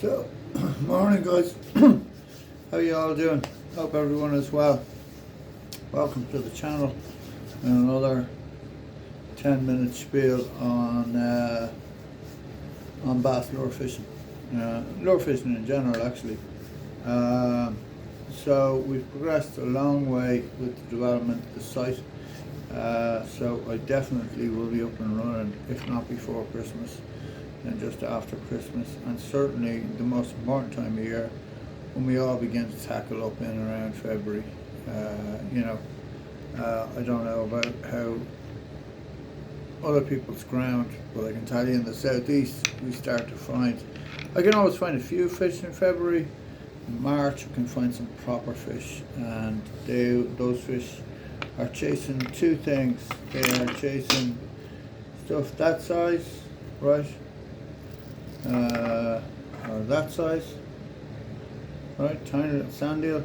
So, morning guys, how you all doing? Hope everyone is well. Welcome to the channel and another 10-minute spiel on bass lure fishing, lure fishing in general actually. So we've progressed a long way with the development of the site, so I definitely will be up and running, if not before Christmas, and just after Christmas, and certainly the most important time of year when we all begin to tackle up in around February. I don't know about how other people's ground, but I can tell you in the southeast we start to find, I can always find a few fish in February. In March I can find some proper fish, and those fish are chasing two things. They are chasing stuff that size, right? Or that size, right, tiny little sand eel,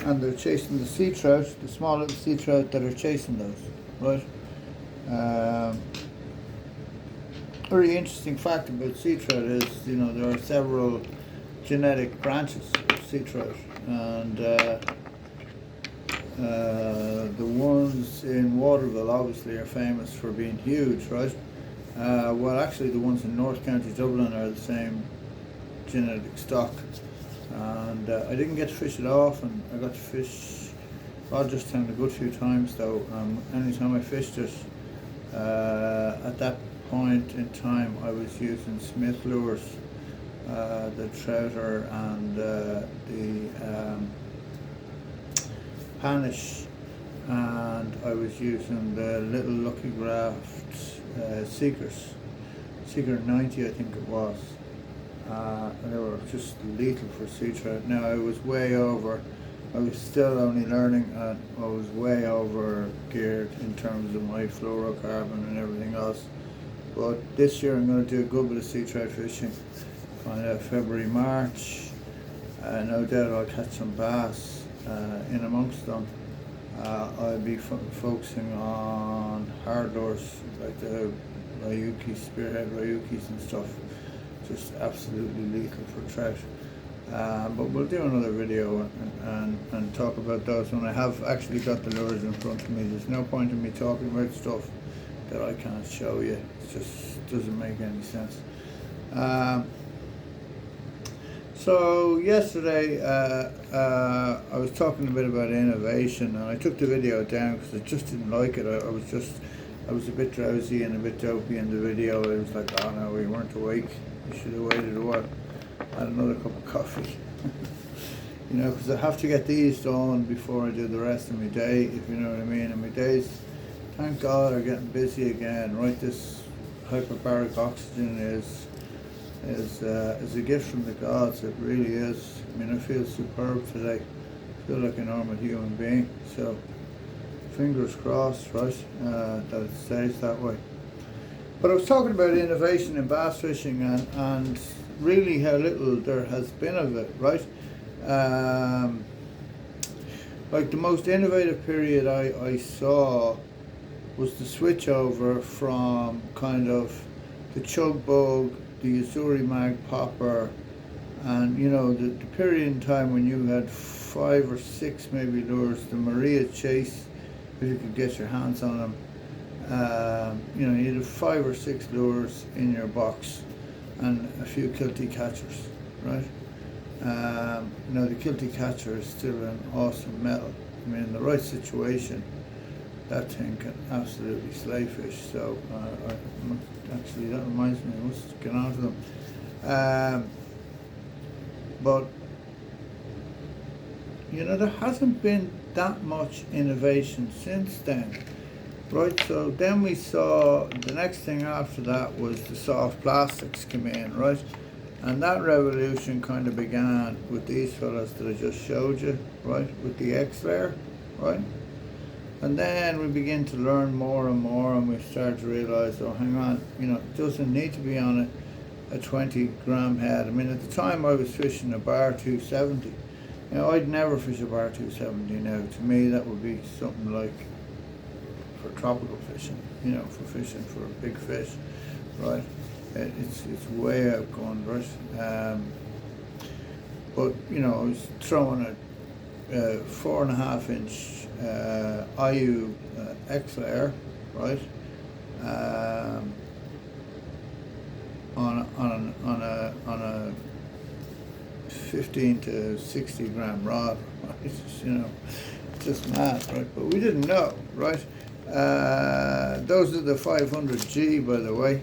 and they're chasing the sea trout, the small little sea trout that are chasing those, right? Very interesting fact about sea trout is, there are several genetic branches of sea trout, and the ones in Waterville obviously are famous for being huge, right? Well, actually the ones in North County Dublin are the same genetic stock, and I didn't get to fish it often. I got to fish Rogerstown a good few times though. Anytime I fished it, at that point in time I was using Smith lures, the Trouter and the Panish, and I was using the little Lucky Graft Seekers, Seeker 90 I think it was, and they were just lethal for sea trout. Now I was still only learning, and I was way over geared in terms of my fluorocarbon and everything else, but this year I'm going to do a good bit of sea trout fishing, kind of February, March. No doubt I'll catch some bass in amongst them. I'll be focusing on hard lures like the Ryuki, spearhead Ryukis and stuff, just absolutely lethal for trout. But we'll do another video and talk about those when I have actually got the lures in front of me. There's no point in me talking about stuff that I can't show you. It just doesn't make any sense. So yesterday I was talking a bit about innovation, and I took the video down because I just didn't like it. I was a bit drowsy and a bit dopey in the video. I was like, oh no, we weren't awake. You should have waited a while. Had another cup of coffee. Because I have to get these done before I do the rest of my day, if you know what I mean. And my days, thank God, are getting busy again, right? This hyperbaric oxygen is a gift from the gods. It really is. I mean, I feel superb today. I feel like a normal human being. So, fingers crossed, right, that it stays that way. But I was talking about innovation in bass fishing, and really how little there has been of it, right? Like the most innovative period I saw was the switch over from kind of the chug bug, the Uzuri mag popper, and the period in time when you had 5 or 6 maybe lures, the Maria Chase, if you could get your hands on them. You had 5 or 6 lures in your box and a few kilty catchers, right? The kilty catcher is still an awesome metal. I mean, in the right situation, that thing can absolutely slay fish. So actually, that reminds me, I must get on to them. But there hasn't been that much innovation since then, right? So then we saw the next thing after that was the soft plastics come in, right? And that revolution kind of began with these fellas that I just showed you, right? With the X layer, right? And then we begin to learn more and more, and we start to realize, oh, hang on, it doesn't need to be on a 20 gram head. I mean, at the time I was fishing a bar 270. I'd never fish a bar 270 now. To me, that would be something like for tropical fishing, for fishing for a big fish, right? it's way outgunned, right? But you know, I was throwing a 4.5 inch IU X layer, right? Um, on a 15 to 60 gram rod, right? It's, you know, just mad, right? But we didn't know, right? Those are the 500G, by the way,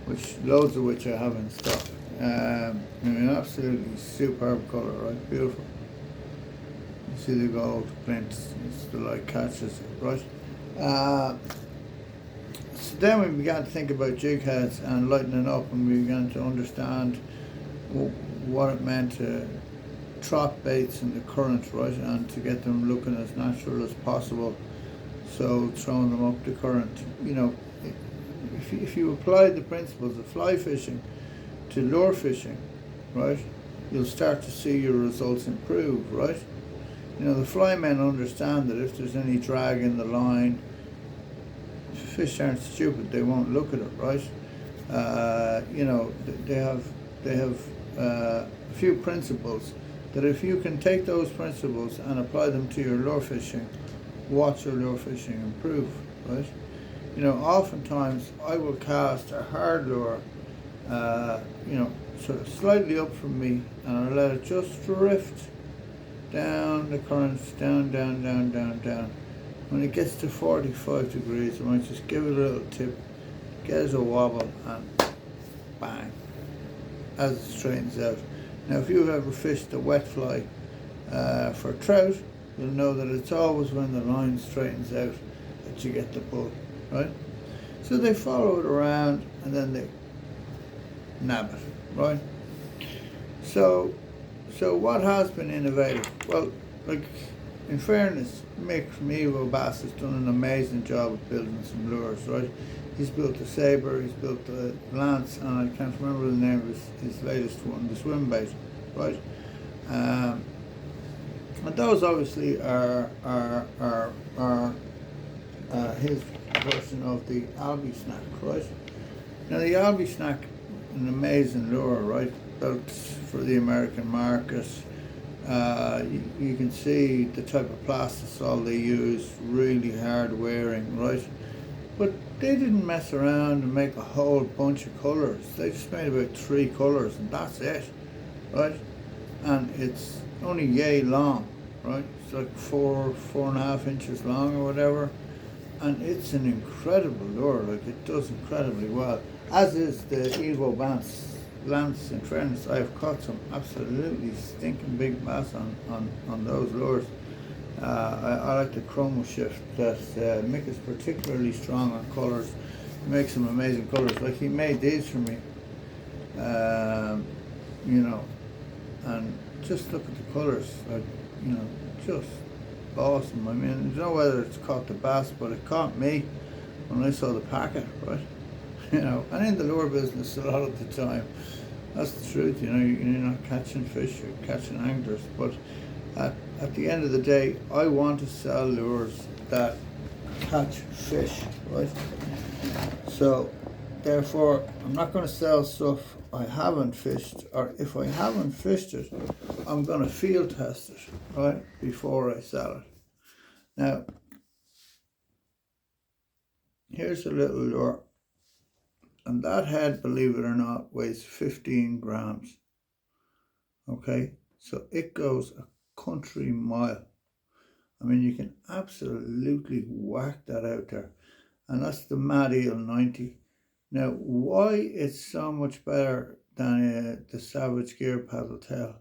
which loads of which I have in stock. I mean, absolutely superb color, right? Beautiful. You see the gold glints, it's the light catches it, right? So then we began to think about jig heads and lightening up, and we began to understand what it meant to trot baits in the current, right, and to get them looking as natural as possible. So throwing them up the current, you know, if you apply the principles of fly fishing to lure fishing, right, you'll start to see your results improve, right? You know, the fly men understand that if there's any drag in the line, fish aren't stupid, they won't look at it, right? You know, they have a few principles that if you can take those principles and apply them to your lure fishing, watch your lure fishing improve, right? You know, oftentimes I will cast a hard lure, you know, sort of slightly up from me, and I'll let it just drift down the currents, down, down, down, down, down. When it gets to 45 degrees, I might just give it a little tip, get it a wobble, and bang, as it straightens out. Now, if you've ever fished a wet fly for trout, you'll know that it's always when the line straightens out that you get the pull, right? So they follow it around and then they nab it, right? So what has been innovative? Well, like, in fairness, Mick from Megabass has done an amazing job of building some lures, right? He's built the Sabre, he's built the Lance, and I can't remember the name of his latest one, the swim bait, right? And those obviously are his version of the Albi snack, right? Now the Albi snack, an amazing lure, right? Built for the American market. You can see the type of plastisol they use, really hard wearing, right? But they didn't mess around and make a whole bunch of colours. They just made about 3 colours and that's it, right? And it's only yay long, right? It's like 4.5 inches long or whatever. And it's an incredible lure, like it does incredibly well. As is the Evo Lance, in fairness, I've caught some absolutely stinking big bass on those lures. I like the chromo shift that Mick is particularly strong on colours. He makes some amazing colours. Like he made these for me, you know, and just look at the colours, like, you know, just awesome. I mean, I don't know whether it's caught the bass, but it caught me when I saw the packet, right? You know, and in the lure business a lot of the time, that's the truth, you know, you're not catching fish, you're catching anglers, but at the end of the day, I want to sell lures that catch fish, right? So, therefore, I'm not going to sell stuff I haven't fished, or if I haven't fished it, I'm going to field test it, right, before I sell it. Now, here's a little lure, and that head, believe it or not, weighs 15 grams, okay? So it goes a country mile. I mean, you can absolutely whack that out there. And that's the Mad Eel 90. Now, why it's so much better than the Savage Gear paddle tail,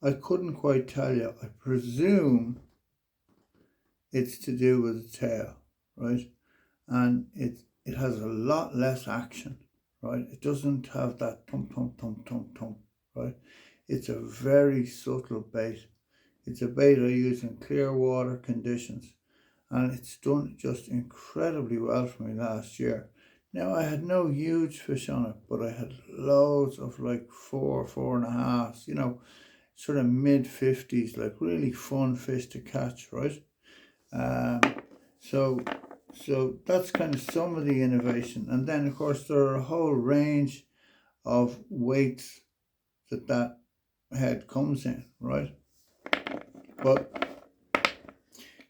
I couldn't quite tell you. I presume it's to do with the tail, right? And it has a lot less action, right? It doesn't have that thump, thump, thump, thump, thump, right? It's a very subtle bait. It's a bait I use in clear water conditions, and it's done just incredibly well for me last year. Now, I had no huge fish on it, but I had loads of like 4.5, you know, sort of mid-50s, like really fun fish to catch, right? So So that's kind of some of the innovation. And then of course there are a whole range of weights that head comes in, right? But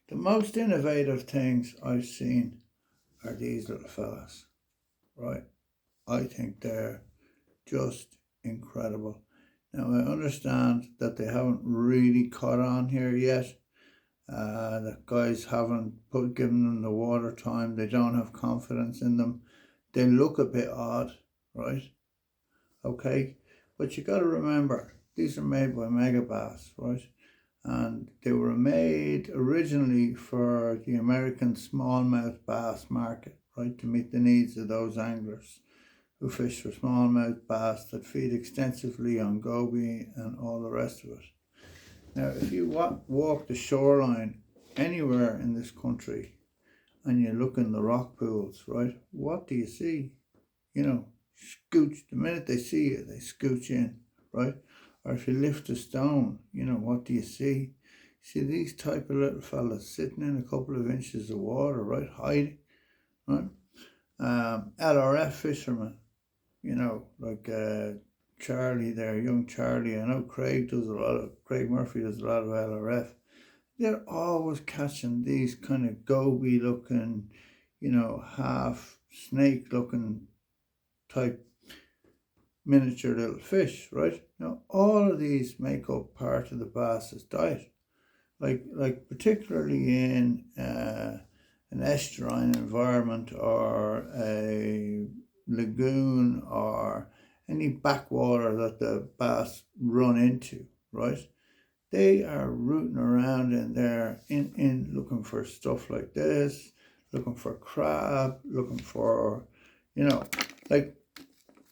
the most innovative things I've seen are these little fellas, right? I think they're just incredible. Now I understand that they haven't really caught on here yet. The guys haven't given them the water time. They don't have confidence in them. They look a bit odd, right? Okay, but you got to remember these are made by Megabass, right? And they were made originally for the American smallmouth bass market, right, to meet the needs of those anglers who fish for smallmouth bass that feed extensively on goby and all the rest of it. Now, if you walk the shoreline anywhere in this country and you look in the rock pools, right, what do you see? You know, scooch. The minute they see you, they scooch in, right? Or if you lift a stone, you know, what do you see? See these type of little fellas sitting in a couple of inches of water, right, hiding, right? LRF fishermen, you know, like Charlie there, young Charlie. I know Craig Murphy does a lot of LRF. They're always catching these kind of goby looking, you know, half snake looking type miniature little fish, right? Now all of these make up part of the bass's diet. Like particularly in an estuarine environment or a lagoon or any backwater that the bass run into, right? They are rooting around in there in looking for stuff like this, looking for crab, looking for, you know, like,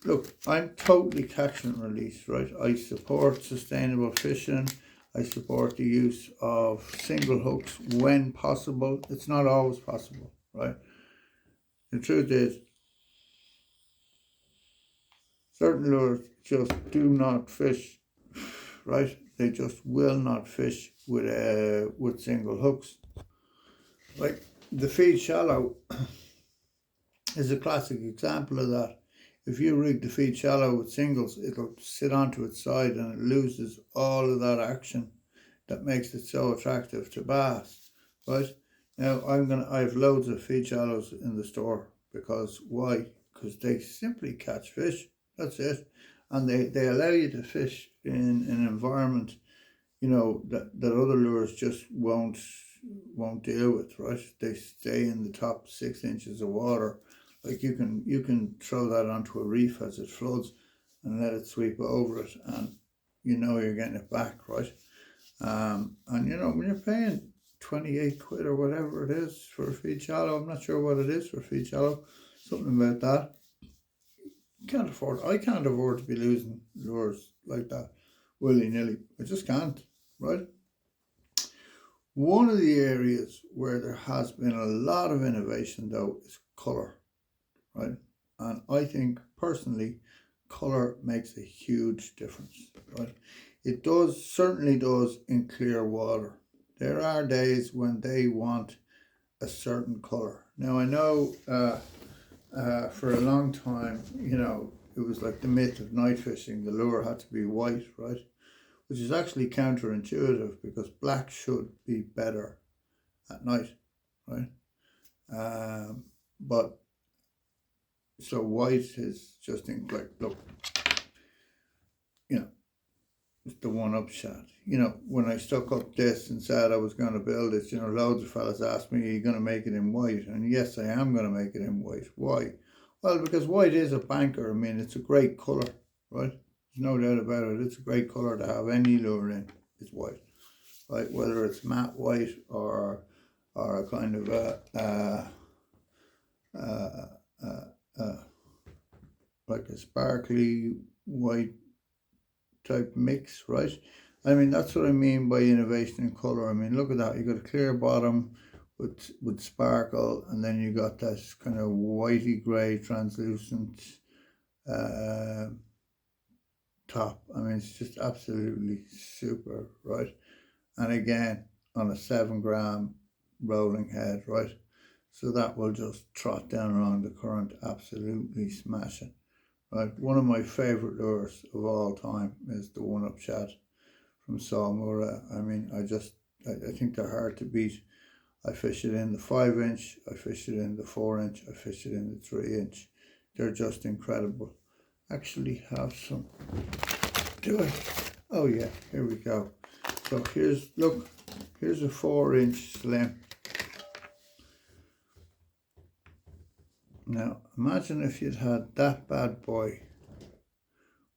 look, I'm totally catch and release, right? I support sustainable fishing. I support the use of single hooks when possible. It's not always possible, right? The truth is, certain lures just do not fish, right? They just will not fish with single hooks. Like the feed shallow is a classic example of that. If you rig the feed shallow with singles, it'll sit onto its side and it loses all of that action that makes it so attractive to bass, right? Now I have loads of feed shallows in the store because why? Because they simply catch fish. That's it, and they allow you to fish in an environment, you know, that other lures just won't deal with, right? They stay in the top 6 inches of water. Like you can throw that onto a reef as it floods and let it sweep over it, and you know you're getting it back, right? And you know, when you're paying 28 quid or whatever it is for a feed shallow, I'm not sure what it is for a feed shallow, something about that. I can't afford to be losing lures like that willy-nilly. I just can't, right? One of the areas where there has been a lot of innovation though is colour, right? And I think personally colour makes a huge difference, right? It certainly does in clear water. There are days when they want a certain colour. Now I know for a long time, you know, it was like the myth of night fishing. The lure had to be white, right? Which is actually counterintuitive because black should be better at night, right? But so white is just like, look, you know, it's the one upshot. You know, when I stuck up this and said I was going to build it, you know, loads of fellas asked me, are you going to make it in white? And yes, I am going to make it in white. Why? Well, because white is a banker. I mean, it's a great colour, right? There's no doubt about it. It's a great colour to have any lure in. It's white, right? Whether it's matte white or a kind of like a sparkly white type mix, right? I mean, that's what I mean by innovation in colour. I mean, look at that. You got a clear bottom with sparkle, and then you got this kind of whitey grey translucent top. I mean, it's just absolutely super, right? And again, on a 7 gram rolling head, right? So that will just trot down along the current, absolutely smash it. Right, one of my favourite lures of all time is the 1-up shad from Salmura. I mean, I think they're hard to beat. I fish it in the 5-inch, I fish it in the 4-inch, I fish it in the 3-inch. They're just incredible. Actually have some, do I? Oh yeah, here we go. So here's a 4-inch slim. Now imagine if you'd had that bad boy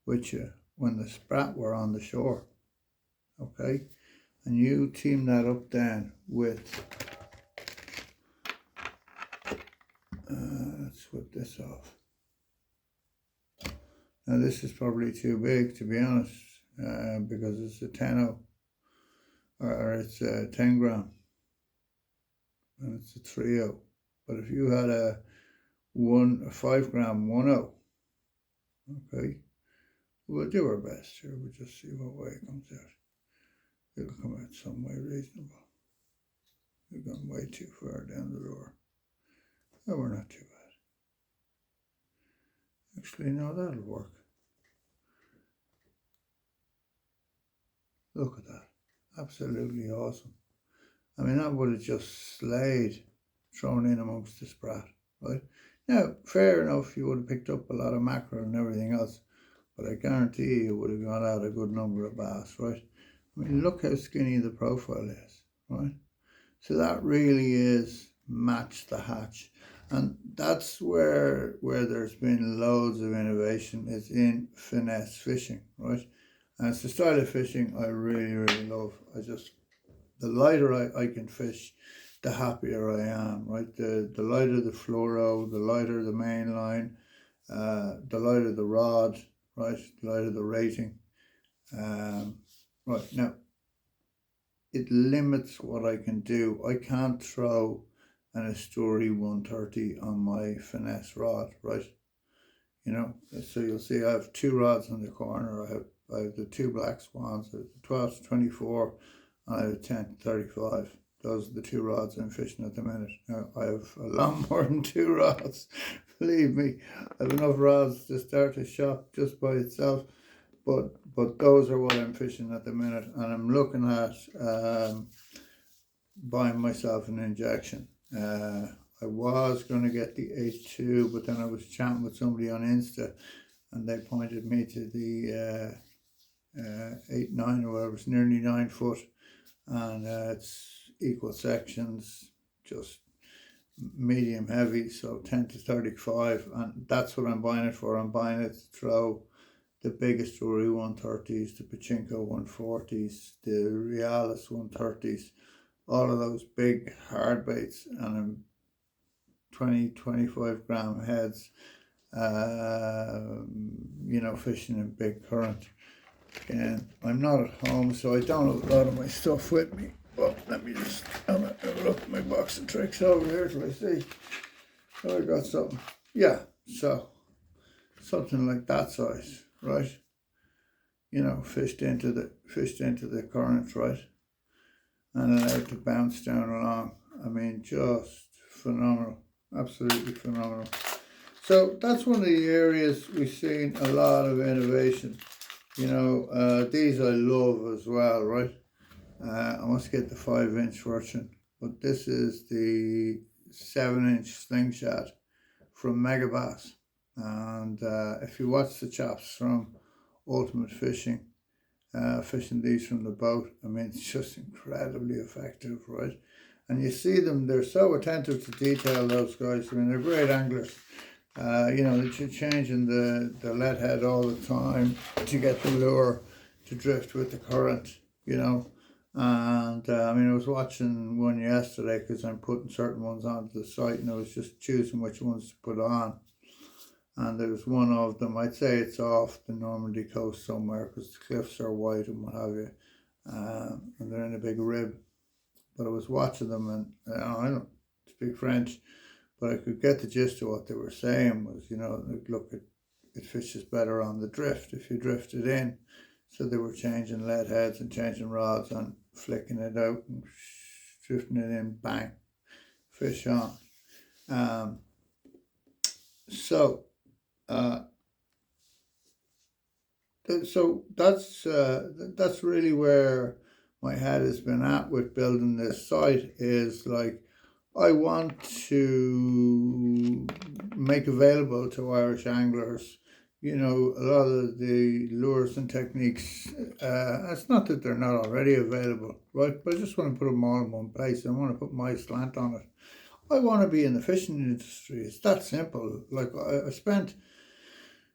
with you when the sprat were on the shore, okay? And you team that up then with, let's whip this off. Now this is probably too big, to be honest, because it's a 10-0, or it's a 10 gram, and it's a 3-0. But if you had a 5 gram 1-0, okay, we'll do our best here. We'll just see what way it comes out. It'll come out some way reasonable. We've gone way too far down the lure. No, we're not too bad. Actually, no, that'll work. Look at that. Absolutely awesome. I mean, that would have just slayed thrown in amongst the sprat, right? Now, fair enough, you would have picked up a lot of mackerel and everything else, but I guarantee you would have got out a good number of bass, right? I mean, look how skinny the profile is, right? So that really is match the hatch. And that's where there's been loads of innovation, is in finesse fishing, right? And it's a style of fishing I really, really love. The lighter I can fish, the happier I am, right? The lighter the fluoro, the lighter the main line, the lighter the rod, right? The lighter the rating. Right, now, it limits what I can do. I can't throw an Asturi 130 on my finesse rod, right? You know, so you'll see I have 2 rods in the corner. I have the 2 black swans, I have the 12 to 24, and I have 10 to 35. Those are the 2 rods I'm fishing at the minute. Now, I have a lot more than 2 rods. Believe me, I have enough rods to start a shop just by itself. But those are what I'm fishing at the minute, and I'm looking at buying myself an injection. I was going to get the 8.2, but then I was chatting with somebody on Insta, and they pointed me to the 8.9 or whatever. It's nearly 9 foot, and it's equal sections, just medium heavy, so 10 to 35, and that's what I'm buying it for. I'm buying it to throw the biggest Uri 130s, the Pachinko 140s, the Realis 130s, all of those big hard baits, and 20-25 gram heads, you know, fishing in big current. And I'm not at home, so I don't have a lot of my stuff with me. Well, let me just have a look at my box of tricks over here till I see. Oh, I got something. Yeah, so something like that size, right? You know, fished into the current, right? And allowed to bounce down along. I mean, just phenomenal, absolutely phenomenal. So that's one of the areas we've seen a lot of innovation. You know, these I love as well, right? I must get the 5-inch version, but this is the 7-inch slingshot from Megabass. And if you watch the chaps from Ultimate Fishing, fishing these from the boat, I mean, it's just incredibly effective, right? And you see them, they're so attentive to detail, those guys. I mean, they're great anglers. You know, they're changing the lead head all the time to get the lure to drift with the current, you know. And I mean, I was watching one yesterday because I'm putting certain ones onto the site, and I was just choosing which ones to put on. And there's one of them, I'd say it's off the Normandy coast somewhere because the cliffs are white and what have you, and they're in a big rib. But I was watching them, and I don't speak French, but I could get the gist of what they were saying was, you know, look, it fishes better on the drift if you drift it in. So they were changing lead heads and changing rods and flicking it out and drifting it in, bang, fish on. Um, so, uh, that's really where my head has been at with building this site. Is like I want to make available to Irish anglers, a lot of the lures and techniques. It's not that they're not already available, right? But I just want to put them all in one place. I want to put my slant on it. I want to be in the fishing industry. It's that simple. Like I spent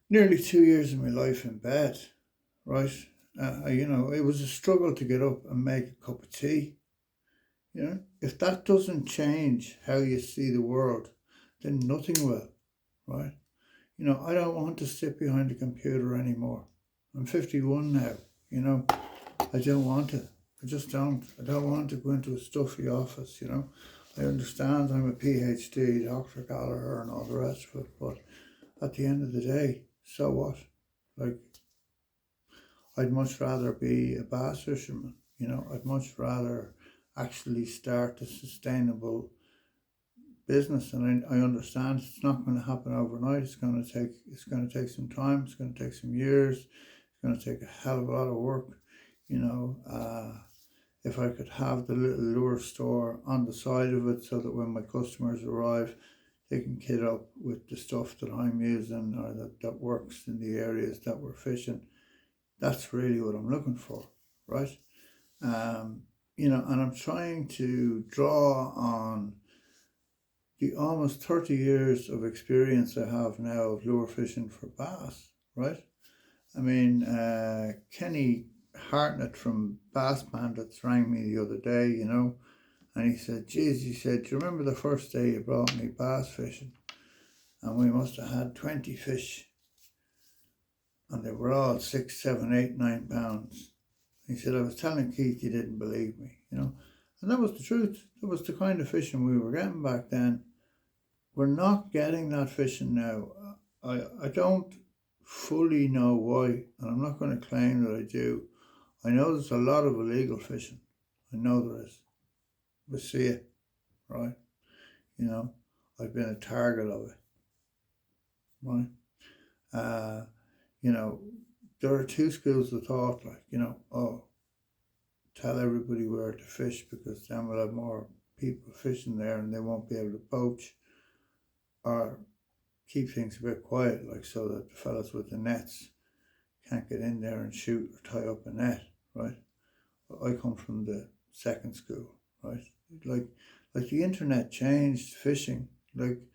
nearly 2 years of my life in bed, right? It was a struggle to get up and make a cup of tea. If that doesn't change how you see the world, then nothing will, right? I don't want to sit behind a computer anymore. I'm 51 now, you know. I don't want to. I just don't. I don't want to go into a stuffy office. I understand I'm a PhD, Dr. Gallagher and all the rest of it, but at the end of the day, so what? Like, I'd much rather be a bass fisherman. I'd much rather actually start a sustainable business, and I understand it's not going to happen overnight. It's going to take some time. It's going to take some years. It's going to take a hell of a lot of work. If I could have the little lure store on the side of it, so that when my customers arrive, they can kit up with the stuff that I'm using, or that works in the areas that we're fishing. That's really what I'm looking for, right? And I'm trying to draw on the almost 30 years of experience I have now of lure fishing for bass, right? I mean, Kenny Hartnett from Bass Bandits rang me the other day, and he said, geez, he said, do you remember the first day you brought me bass fishing? And we must have had 20 fish, and they were all 6, 7, 8, 9 pounds. He said, I was telling Keith you didn't believe me. And that was the truth. That was the kind of fishing we were getting back then. We're not getting that fishing now. I don't fully know why, and I'm not going to claim that I do. I know there's a lot of illegal fishing. I know there is. We see it, right? I've been a target of it, right? Uh, there are two schools of thought, tell everybody where to fish, because then we'll have more people fishing there and they won't be able to poach, or keep things a bit quiet, so that the fellas with the nets can't get in there and shoot or tie up a net, right? I come from the second school, right? Like the internet changed fishing. When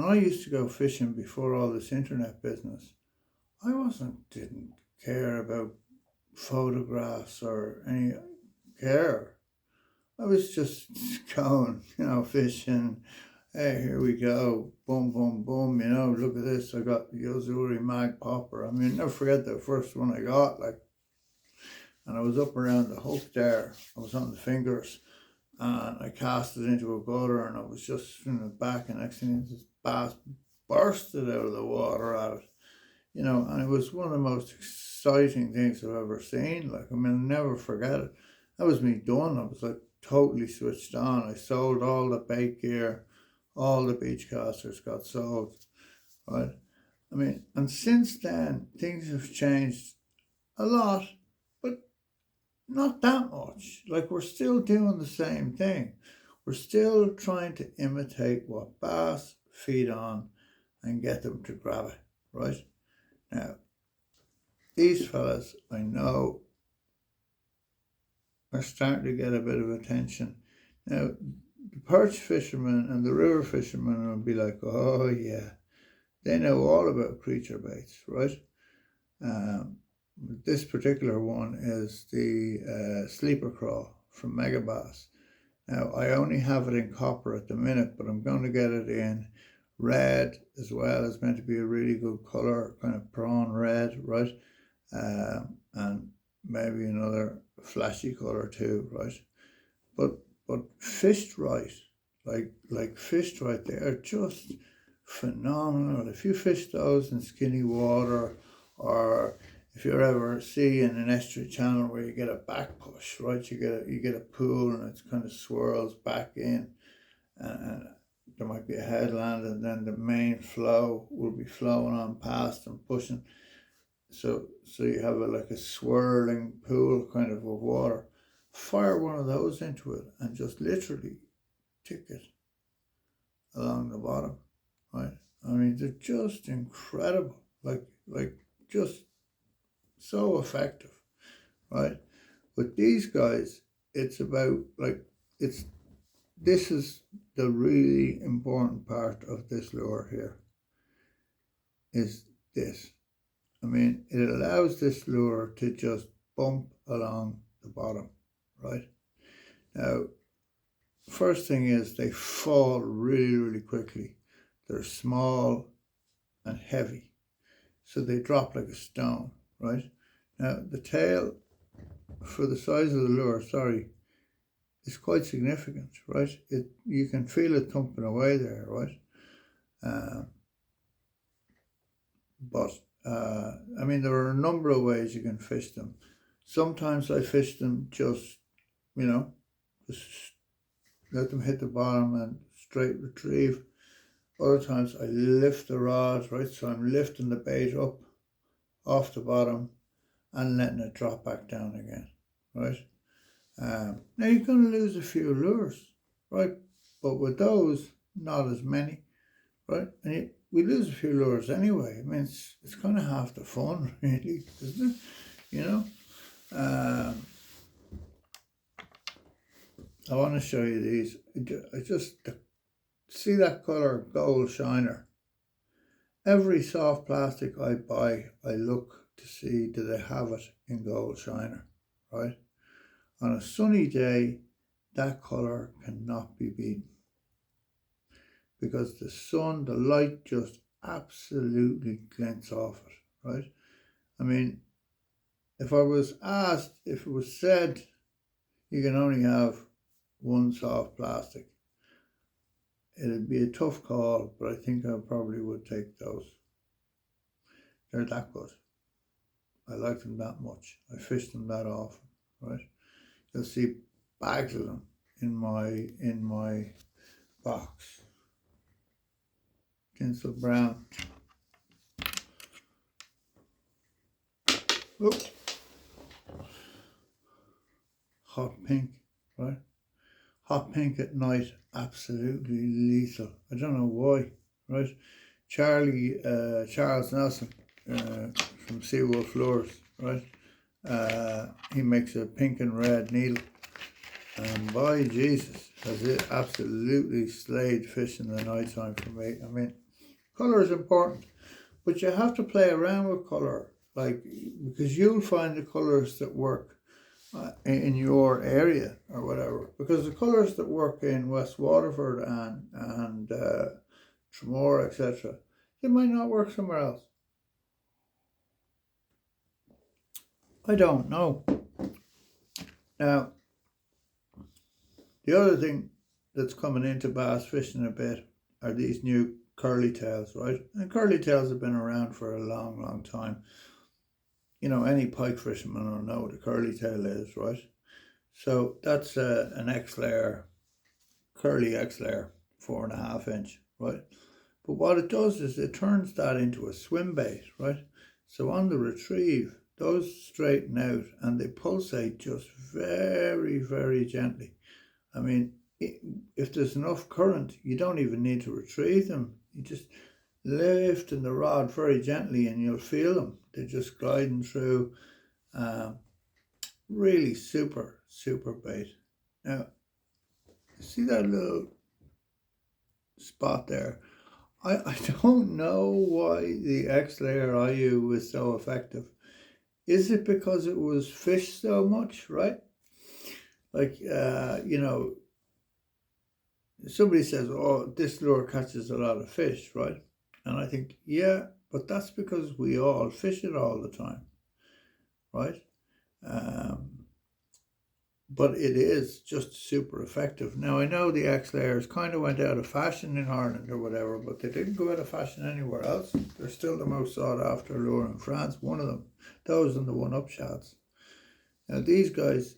I used to go fishing before all this internet business, I didn't care about photographs or any care. I was just going, fishing. Hey, here we go. Boom, boom, boom. Look at this. I got the Yozuri Mag Popper. I mean, never forget the first one I got. And I was up around the hook there. I was on the fingers, and I cast it into a gutter, and I was just in the back, and next thing, this bass bursted out of the water at it. And it was one of the most exciting things I've ever seen. I'll never forget it. That was me done. I was totally switched on. I sold all the bait gear. All the beach casters got sold, right? And since then, things have changed a lot, but not that much. We're still doing the same thing. We're still trying to imitate what bass feed on and get them to grab it, right? Now, these fellas, I know, are starting to get a bit of attention. Now, the perch fishermen and the river fishermen will be like, oh yeah, they know all about creature baits, right? This particular one is the sleeper craw from Megabass. Now, I only have it in copper at the minute, but I'm going to get it in red as well. It's meant to be a really good colour, kind of prawn red, right? And maybe another flashy colour too, right? But fished right, fished right, they are just phenomenal. If you fish those in skinny water, or if you're ever seeing an estuary channel where you get a back push, right? You get a pool and it kind of swirls back in. and there might be a headland, and then the main flow will be flowing on past and pushing. So you have like a swirling pool kind of water. Fire one of those into it and just literally tick it along the bottom, right? I mean, they're just incredible, like just so effective, right? With these guys, it's about like this is the really important part of this lure here. Is this? I mean, it allows this lure to just bump along the bottom, right? Now, first thing is they fall really, really quickly. They're small and heavy, so they drop like a stone, right? Now, the tail, for the size of the lure, is quite significant, right? You can feel it thumping away there, right? But I mean, there are a number of ways you can fish them. Sometimes I fish them just, just let them hit the bottom and straight retrieve. Other times I lift the rod, right? So I'm lifting the bait up off the bottom and letting it drop back down again, right? Now you're going to lose a few lures, right? But with those, not as many, right? And we lose a few lures anyway. I mean, it's kind of half the fun, really, isn't it? I want to show you these. I just see that colour, gold shiner. Every soft plastic I buy, I look to see do they have it in gold shiner, right? On a sunny day, that colour cannot be beaten because the sun, the light just absolutely glints off it, right? I mean, if I was asked, if it was said you can only have one soft plastic, it'd be a tough call, but I think I probably would take those. They're that good. I like them that much. I fish them that often, right? You'll see bags of them in my box. Tinsel brown. Oops. Hot pink, right? Hot pink at night, absolutely lethal. I don't know why, right? Charles Nelson from Seawolf Lures, right? He makes a pink and red needle, and by Jesus, has it absolutely slayed fish in the night time for me. I mean, colour is important, but you have to play around with colour, like, because you'll find the colours that work in your area or whatever, because the colours that work in West Waterford and Tremor, etc., they might not work somewhere else. I don't know. Now, the other thing that's coming into bass fishing a bit are these new curly tails, right? And curly tails have been around for a long, long time. Any pike fisherman will know what a curly tail is, right? So that's an X-layer, curly X-layer, 4.5 inch, right? But what it does is it turns that into a swim bait, right? So on the retrieve, those straighten out and they pulsate just very, very gently. I mean, if there's enough current, you don't even need to retrieve them. You just lift in the rod very gently and you'll feel them. They're just gliding through. Really super, super bait. Now, see that little spot there? I don't know why the X-layer IU was so effective. Is it because it was fished so much, right? Like, somebody says, oh, this lure catches a lot of fish, right? And I think, yeah, but that's because we all fish it all the time, right? But it is just super effective. Now, I know the X-layers kind of went out of fashion in Ireland or whatever, but they didn't go out of fashion anywhere else. They're still the most sought after lure in France, one of them. Those and the one-up shots. Now, these guys,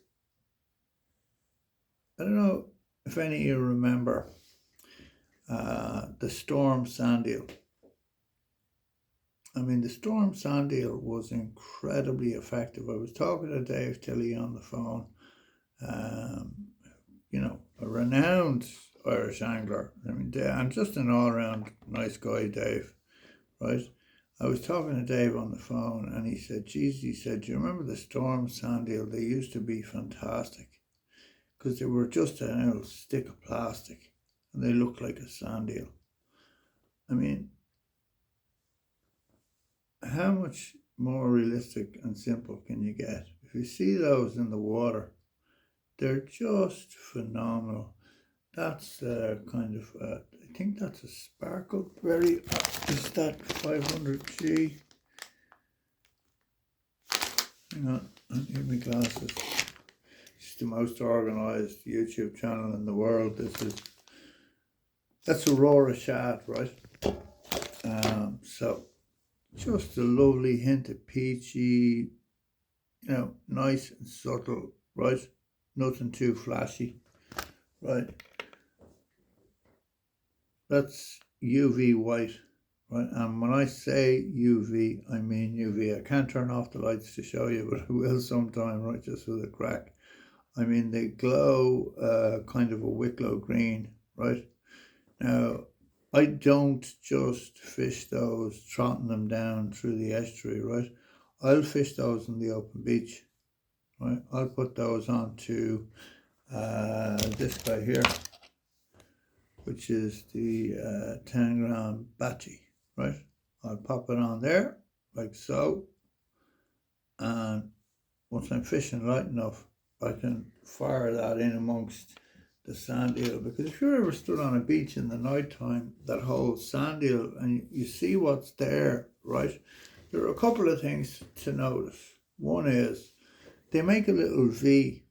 I don't know if any of you remember the storm sand eel. I mean, the storm sand eel was incredibly effective. I was talking to Dave Tilley on the phone, you know, a renowned Irish angler. I mean, and just an all-around nice guy, Dave, right? I was talking to Dave on the phone, and he said, geez, he said, do you remember the storm sand eel? They used to be fantastic because they were just an little stick of plastic and they looked like a sand eel. I mean, how much more realistic and simple can you get? If you see those in the water, they're just phenomenal. That's kind of, I think that's a sparkle berry. Is that 500G? Hang on, I need my glasses. It's the most organised YouTube channel in the world. That's Aurora shad, right? So just a lovely hint of peachy, you know, nice and subtle, right? Nothing too flashy, right? That's UV white, right? And when I say UV, I mean UV. I can't turn off the lights to show you, but I will sometime, right? Just for the crack. I mean, they glow kind of a Wicklow green, right? Now, I don't just fish those, trotting them down through the estuary, right? I'll fish those on the open beach, right? I'll put those onto this guy here, which is the 10 gram batchy, right? I'll pop it on there, like so. And once I'm fishing light enough, I can fire that in amongst the sand eel, because if you're ever stood on a beach in the night time, that whole sand eel, and you see what's there, right? There are a couple of things to notice. One is they make a little V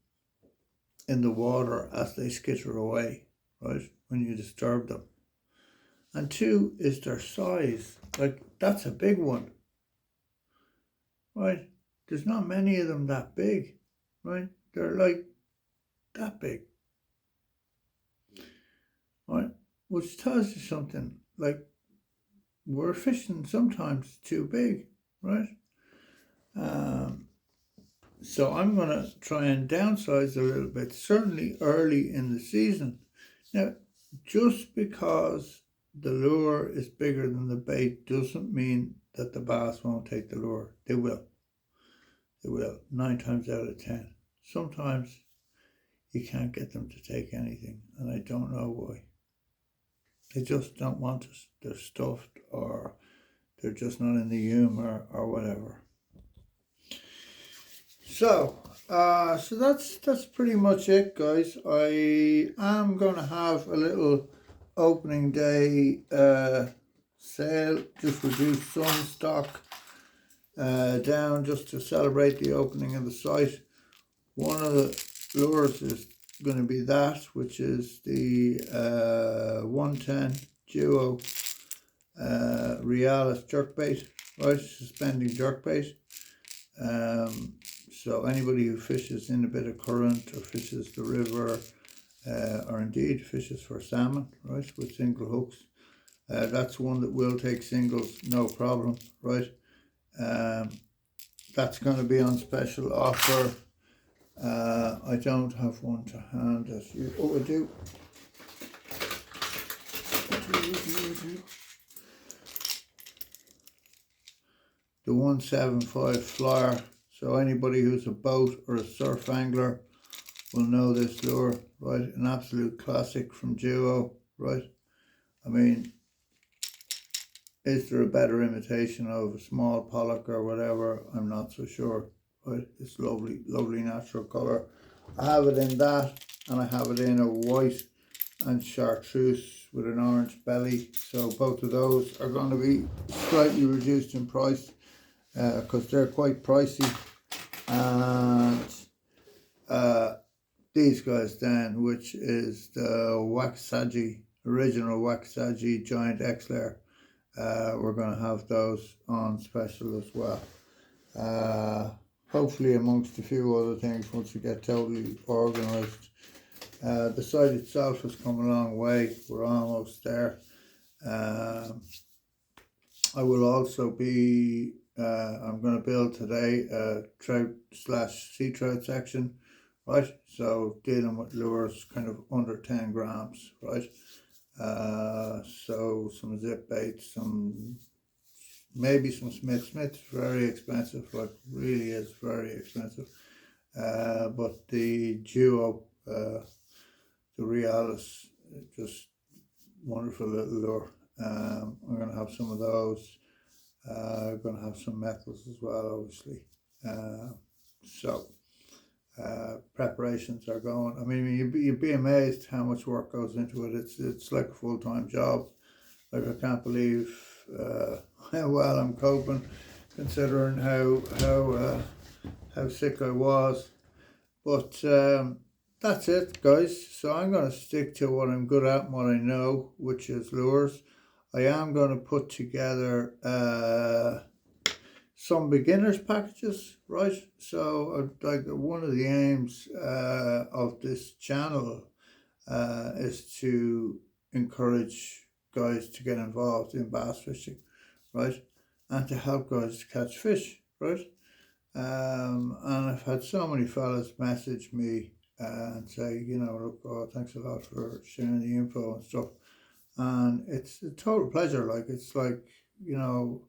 in the water as they skitter away, right, when you disturb them. And two is their size. Like, that's a big one, right? There's not many of them that big, right? They're like that big. Right, which tells you something, like we're fishing sometimes too big, right? So I'm going to try and downsize a little bit, certainly early in the season. Now, just because the lure is bigger than the bait doesn't mean that the bass won't take the lure. They will. They will, 9 times out of 10. Sometimes you can't get them to take anything, and I don't know why. They just don't want us. They're stuffed, or they're just not in the humour, or whatever. So that's pretty much it, guys. I am going to have a little opening day sale, just reduce some stock down, just to celebrate the opening of the site. One of the lures is going to be that, which is the 110 Duo Realis jerkbait, right? Suspending jerkbait. So anybody who fishes in a bit of current, or fishes the river, or indeed fishes for salmon, right, with single hooks, that's one that will take singles, no problem, right? That's going to be on special offer. I don't have one to hand as you. Oh, I do. The 175 flyer. So anybody who's a boat or a surf angler will know this lure, right? An absolute classic from Duo, right? I mean, is there a better imitation of a small pollock or whatever? I'm not so sure, right? It's lovely, lovely natural colour. I have it in that, and I have it in a white and chartreuse with an orange belly. So both of those are going to be slightly reduced in price, because they're quite pricey. And these guys then, which is the Waxahachie, original Waxahachie Giant X-Layer, we're going to have those on special as well. Hopefully amongst a few other things once we get totally organised. The site itself has come a long way. We're almost there. I will also be, I'm going to build today a trout slash sea trout section, right? So dealing with lures kind of under 10 grams, right? So some zip baits, maybe some Smith's very expensive, like really is very expensive. But the duo, the Realis, just wonderful little lure. I'm going to have some of those. I'm going to have some metals as well, obviously. So preparations are going. I mean, you'd be amazed how much work goes into it. It's like a full-time job. Like, I can't believe how well I'm coping, considering how sick I was. But that's it, guys. So I'm going to stick to what I'm good at and what I know, which is lures. I am going to put together some beginners packages, right? So like one of the aims of this channel is to encourage guys to get involved in bass fishing, right? And to help guys catch fish, right? And I've had so many fellas message me and say, you know, look, oh, thanks a lot for sharing the info and stuff. And it's a total pleasure. Like, it's like, you know,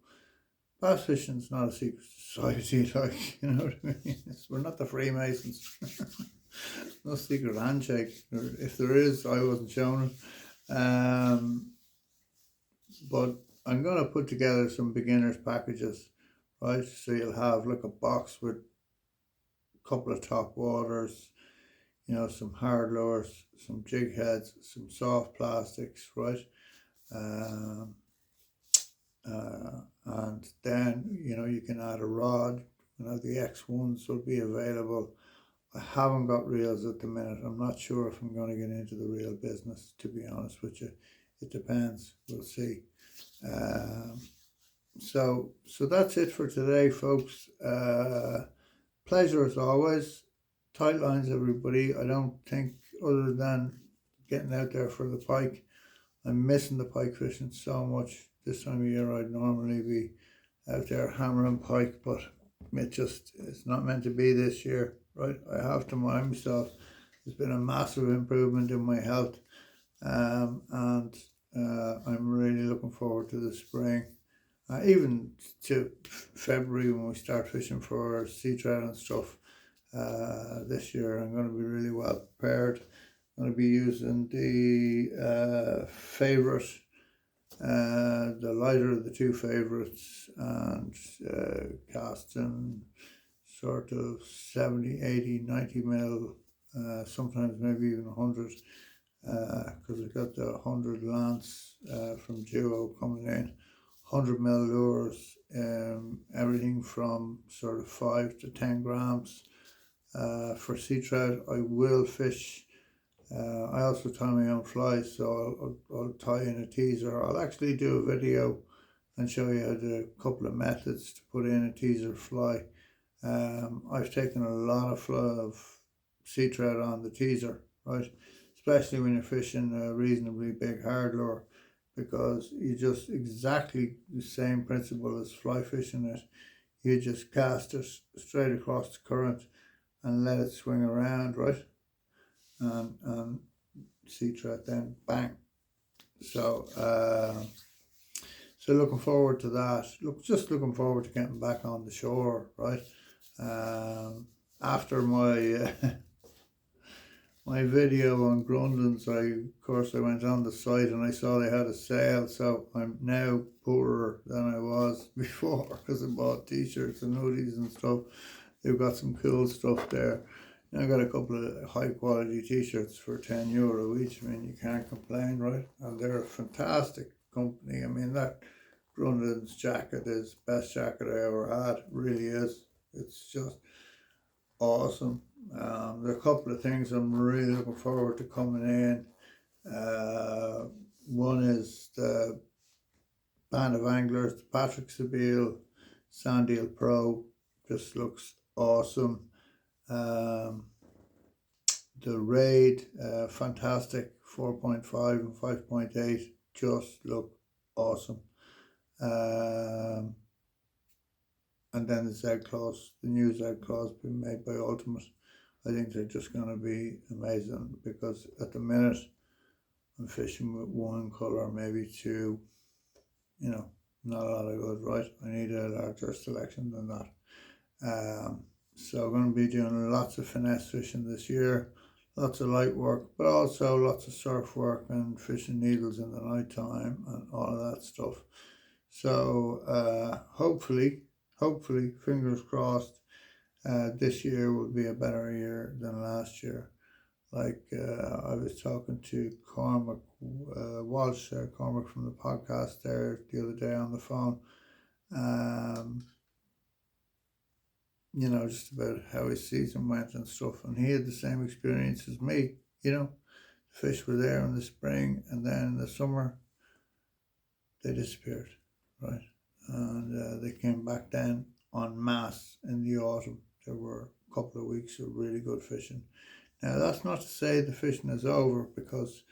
bass fishing's not a secret society, like, you know what I mean? We're not the Freemasons. No secret handshake. Or if there is, I wasn't shown it. But I'm going to put together some beginners packages, right? So you'll have like a box with a couple of top waters, you know, some hard lures, some jig heads, some soft plastics, right? And then, you know, you can add a rod. You know, the X1s will be available. I haven't got reels at the minute. I'm not sure if I'm going to get into the reel business, to be honest with you. It depends. We'll see. So that's it for today, folks. Pleasure as always. Tight lines, everybody. I don't think, other than getting out there for the pike, I'm missing the pike fishing so much. This time of year I'd normally be out there hammering pike, but it's not meant to be this year, right? I have to mind myself. There's been a massive improvement in my health, and I'm really looking forward to the spring, even to February when we start fishing for sea trout and stuff. This year I'm going to be really well prepared. I'm going to be using the favourite, the lighter of the two favourites, and casting sort of 70, 80, 90 mil, sometimes maybe even 100, because I've got the 100 lance from Duo coming in. 100 mil lures, everything from sort of 5 to 10 grams. For sea trout, I will fish. I also tie my own flies, so I'll tie in a teaser. I'll actually do a video and show you a couple of methods to put in a teaser fly. I've taken a lot of sea trout on the teaser, right? Especially when you're fishing a reasonably big hard lure, because you just exactly the same principle as fly fishing it. You just cast it straight across the current and let it swing around, right? And sea trout then bang. So so looking forward to that. Just looking forward to getting back on the shore, right? After my my video on Grundens, of course I went on the site and I saw they had a sale, so I'm now poorer than I was before, because I bought t-shirts and hoodies and stuff. They've got some cool stuff there. I got a couple of high quality t-shirts for €10 each. I mean, you can't complain, right? And they're a fantastic company. I mean, that Grundens jacket is the best jacket I ever had. It really is. It's just awesome. There are a couple of things I'm really looking forward to coming in. One is the band of anglers, the Patrick Sabile Sandeel Pro. Just looks awesome. the Raid, fantastic, 4.5 and 5.8 just look awesome. And then the Z Claws, the new Z Claws being made by Ultimate. I think they're just going to be amazing, because at the minute I'm fishing with one colour, maybe two, not a lot of good, right? I need a larger selection than that. So I'm going to be doing lots of finesse fishing this year, lots of light work, but also lots of surf work and fishing needles in the night time and all of that stuff. So hopefully, fingers crossed, this year will be a better year than last year. Like I was talking to Cormac Walsh, Cormac from the podcast there the other day on the phone, just about how his season went and stuff. And he had the same experience as me, the fish were there in the spring, and then in the summer, they disappeared, right? And they came back then en masse in the autumn. There were a couple of weeks of really good fishing. Now, that's not to say the fishing is over, because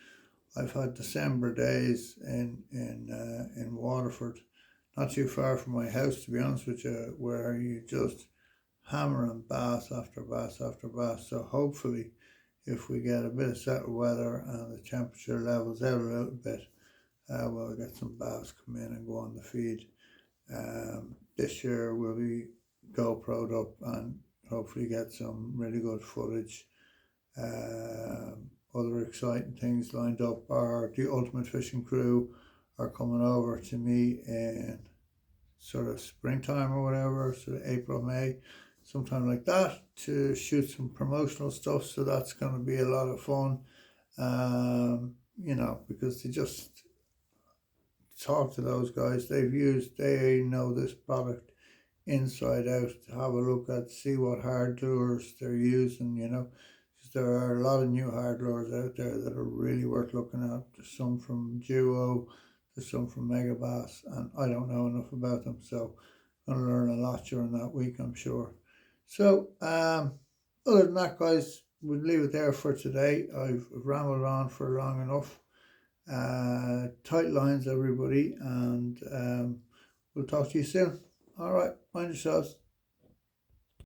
I've had December days in Waterford, not too far from my house, to be honest with you, where you just hammering bass after bass after bass. So hopefully, if we get a bit of settled weather and the temperature levels out a little bit, we'll get some bass come in and go on the feed. This year we'll be GoPro'd up and hopefully get some really good footage. Other exciting things lined up are the Ultimate Fishing crew are coming over to me in sort of springtime or whatever, sort of April, May, sometime like that, to shoot some promotional stuff. So that's going to be a lot of fun, because they just talk to those guys. They know this product inside out, to have a look at, see what hard lures they're using, because there are a lot of new hard lures out there that are really worth looking at. There's some from Duo, there's some from Megabass, and I don't know enough about them, so I'm going to learn a lot during that week, I'm sure. So other than that, guys, we'll leave it there for today. I've rambled on for long enough. Tight lines, everybody, and we'll talk to you soon. All right, mind yourselves.